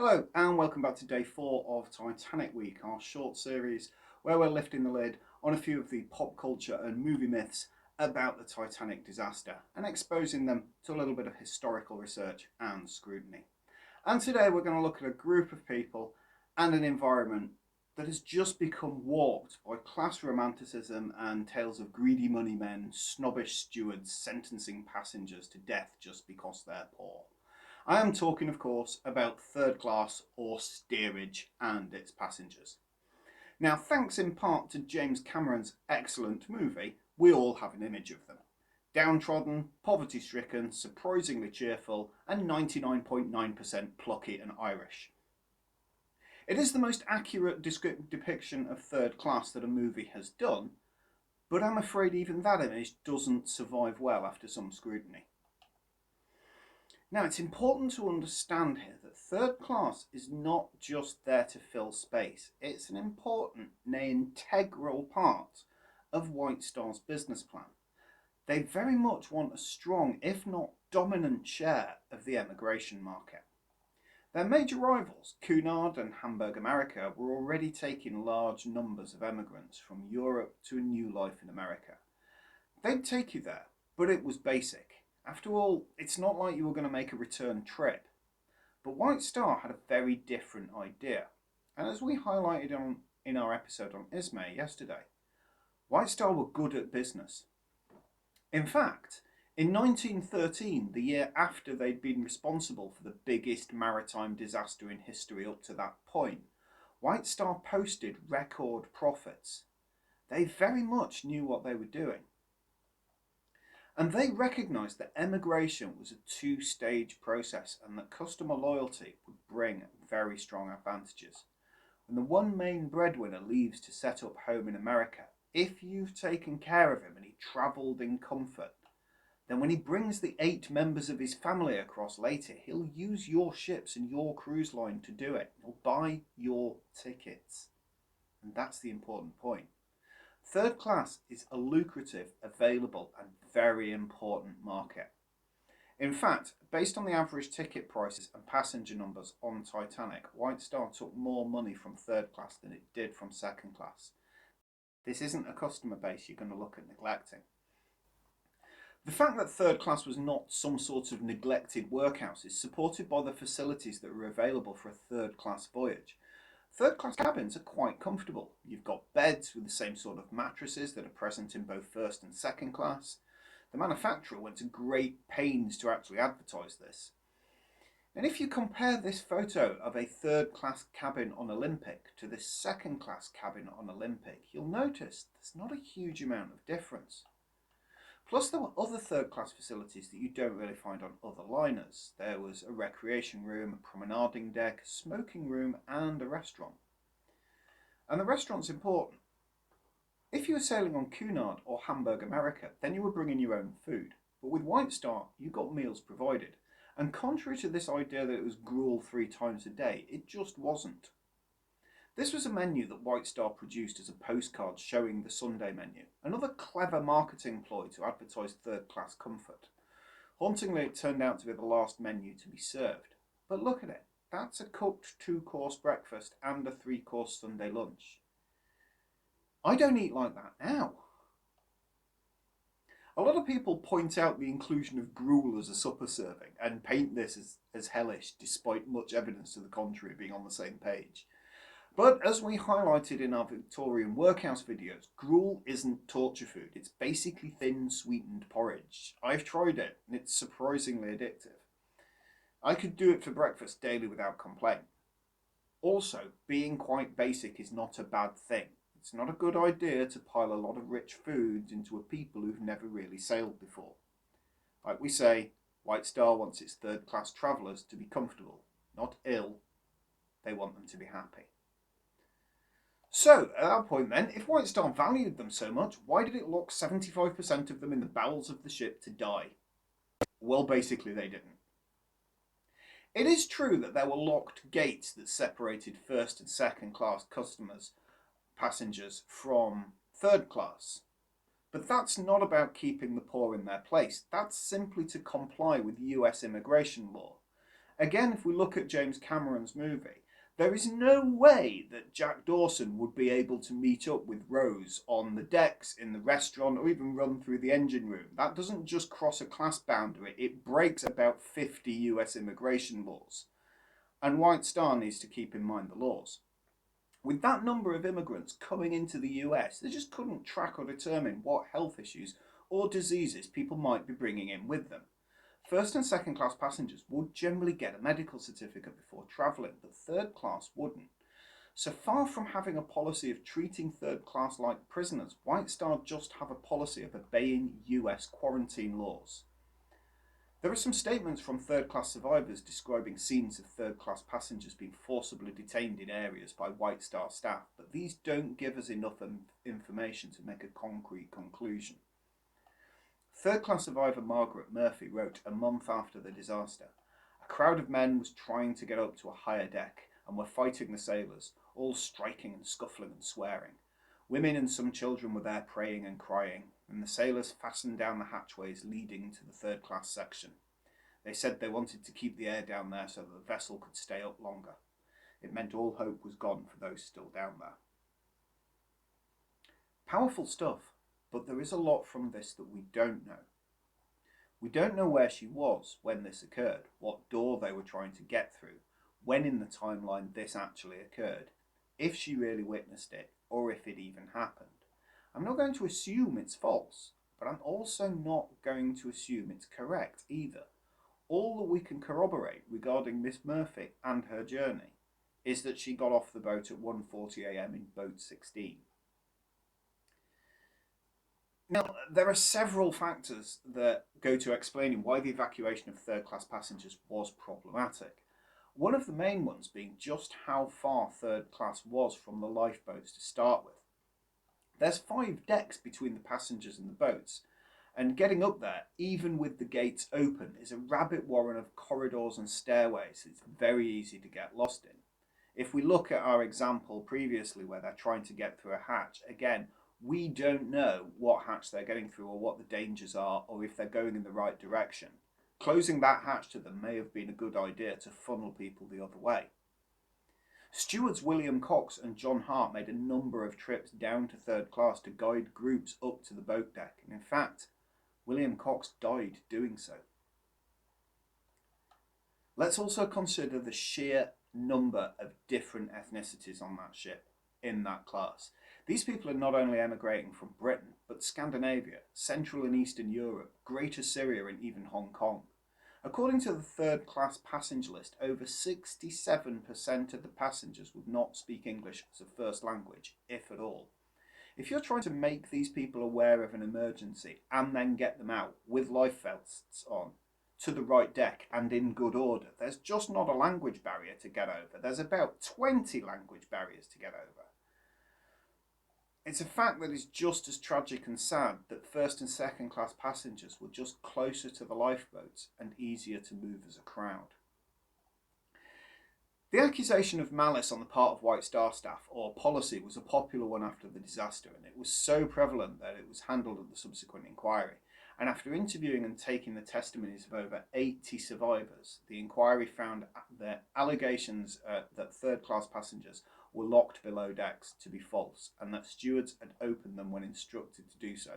Hello and welcome back to day 4 of Titanic Week, our short series where we're lifting the lid on a few of the pop culture and movie myths about the Titanic disaster and exposing them to a little bit of historical research and scrutiny. And today we're going to look at a group of people and an environment that has just become warped by class romanticism and tales of greedy money men, snobbish stewards sentencing passengers to death just because they're poor. I am talking, of course, about third class or steerage and its passengers. Now, thanks in part to James Cameron's excellent movie, we all have an image of them. Downtrodden, poverty stricken, surprisingly cheerful, and 99.9% plucky and Irish. It is the most accurate depiction of third class that a movie has done, but I'm afraid even that image doesn't survive well after some scrutiny. Now, it's important to understand here that third class is not just there to fill space. It's an important, nay, integral part of White Star's business plan. They very much want a strong, if not dominant, share of the emigration market. Their major rivals, Cunard and Hamburg America, were already taking large numbers of emigrants from Europe to a new life in America. They'd take you there, but it was basic. After all, it's not like you were going to make a return trip. But White Star had a very different idea. And as we highlighted in our episode on Ismay yesterday, White Star were good at business. In fact, in 1913, the year after they'd been responsible for the biggest maritime disaster in history up to that point, White Star posted record profits. They very much knew what they were doing. And they recognised that emigration was a two-stage process and that customer loyalty would bring very strong advantages. When the one main breadwinner leaves to set up home in America, if you've taken care of him and he travelled in comfort, then when he brings the 8 members of his family across later, he'll use your ships and your cruise line to do it. He'll buy your tickets. And that's the important point. Third class is a lucrative, available and very important market. In fact, based on the average ticket prices and passenger numbers on Titanic, White Star took more money from third class than it did from second class. This isn't a customer base you're going to look at neglecting. The fact that third class was not some sort of neglected workhouse is supported by the facilities that were available for a third class voyage. Third class cabins are quite comfortable. You've got beds with the same sort of mattresses that are present in both first and second class. The manufacturer went to great pains to actually advertise this. And if you compare this photo of a third class cabin on Olympic to this second class cabin on Olympic, you'll notice there's not a huge amount of difference. Plus, there were other third class facilities that you don't really find on other liners. There was a recreation room, a promenading deck, a smoking room, and a restaurant. And the restaurant's important. If you were sailing on Cunard or Hamburg America, then you were bringing your own food. But with White Star, you got meals provided. And contrary to this idea that it was gruel 3 times a day, it just wasn't. This was a menu that White Star produced as a postcard showing the Sunday menu, another clever marketing ploy to advertise third-class comfort. Hauntingly, it turned out to be the last menu to be served. But look at it, that's a cooked 2-course breakfast and a 3-course Sunday lunch. I don't eat like that now. A lot of people point out the inclusion of gruel as a supper serving and paint this as hellish, despite much evidence to the contrary being on the same page. But as we highlighted in our Victorian workhouse videos, gruel isn't torture food. It's basically thin, sweetened porridge. I've tried it, and it's surprisingly addictive. I could do it for breakfast daily without complaint. Also, being quite basic is not a bad thing. It's not a good idea to pile a lot of rich foods into a people who've never really sailed before. Like we say, White Star wants its third-class travellers to be comfortable, not ill. They want them to be happy. So, at that point then, if White Star valued them so much, why did it lock 75% of them in the bowels of the ship to die? Well, basically they didn't. It is true that there were locked gates that separated first and second class passengers from third class. But that's not about keeping the poor in their place. That's simply to comply with US immigration law. Again, if we look at James Cameron's movie, there is no way that Jack Dawson would be able to meet up with Rose on the decks, in the restaurant, or even run through the engine room. That doesn't just cross a class boundary, it breaks about 50 US immigration laws. And White Star needs to keep in mind the laws. With that number of immigrants coming into the US, they just couldn't track or determine what health issues or diseases people might be bringing in with them. First and second class passengers would generally get a medical certificate before travelling, but third class wouldn't. So far from having a policy of treating third class like prisoners, White Star just have a policy of obeying US quarantine laws. There are some statements from third class survivors describing scenes of third class passengers being forcibly detained in areas by White Star staff, but these don't give us enough information to make a concrete conclusion. Third class survivor Margaret Murphy wrote a month after the disaster, "A crowd of men was trying to get up to a higher deck and were fighting the sailors, all striking and scuffling and swearing. Women and some children were there praying and crying, and the sailors fastened down the hatchways leading to the third class section. They said they wanted to keep the air down there so that the vessel could stay up longer. It meant all hope was gone for those still down there." Powerful stuff, but there is a lot from this that we don't know. We don't know where she was when this occurred, what door they were trying to get through, when in the timeline this actually occurred, if she really witnessed it, or if it even happened. I'm not going to assume it's false, but I'm also not going to assume it's correct either. All that we can corroborate regarding Miss Murphy and her journey is that she got off the boat at 1:40 a.m. in boat 16. Now, there are several factors that go to explaining why the evacuation of third class passengers was problematic. One of the main ones being just how far third class was from the lifeboats to start with. There's 5 decks between the passengers and the boats, and getting up there, even with the gates open, is a rabbit warren of corridors and stairways it's very easy to get lost in. If we look at our example previously where they're trying to get through a hatch, again, we don't know what hatch they're getting through or what the dangers are or if they're going in the right direction. Closing that hatch to them may have been a good idea to funnel people the other way. Stewards William Cox and John Hart made a number of trips down to third class to guide groups up to the boat deck, and in fact, William Cox died doing so. Let's also consider the sheer number of different ethnicities on that ship, in that class. These people are not only emigrating from Britain, but Scandinavia, Central and Eastern Europe, Greater Syria and even Hong Kong. According to the third class passenger list, over 67% of the passengers would not speak English as a first language, if at all. If you're trying to make these people aware of an emergency and then get them out with life vests on to the right deck and in good order, there's just not a language barrier to get over. There's about 20 language barriers to get over. It's a fact that is just as tragic and sad that first and second class passengers were just closer to the lifeboats and easier to move as a crowd. The accusation of malice on the part of White Star staff or policy was a popular one after the disaster, and it was so prevalent that it was handled at the subsequent inquiry. And after interviewing and taking the testimonies of over 80 survivors, the inquiry found that allegations that third class passengers were locked below decks to be false, and that stewards had opened them when instructed to do so,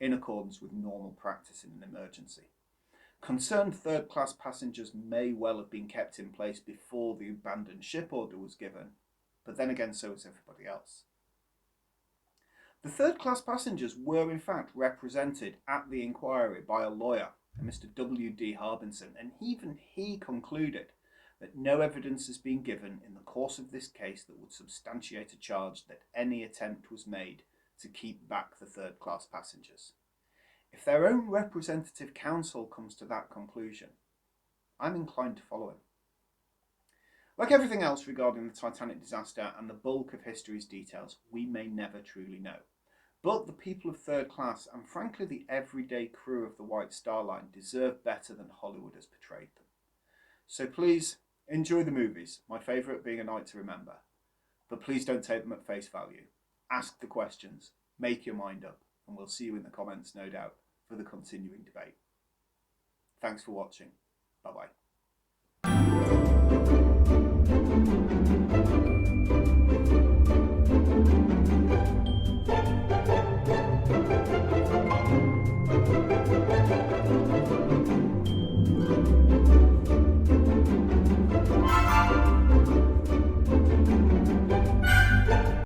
in accordance with normal practice in an emergency. Concerned third class passengers may well have been kept in place before the abandoned ship order was given, but then again so was everybody else. The third class passengers were in fact represented at the inquiry by a lawyer, Mr. W.D. Harbinson, and even he concluded that no evidence has been given in the course of this case that would substantiate a charge that any attempt was made to keep back the third class passengers. If their own representative counsel comes to that conclusion, I'm inclined to follow him. Like everything else regarding the Titanic disaster and the bulk of history's details, we may never truly know. But the people of third class, and frankly the everyday crew of the White Star Line, deserve better than Hollywood has portrayed them. So please, enjoy the movies, my favourite being A Night to Remember. But please don't take them at face value. Ask the questions, make your mind up, and we'll see you in the comments, no doubt, for the continuing debate. Thanks for watching. Bye-bye.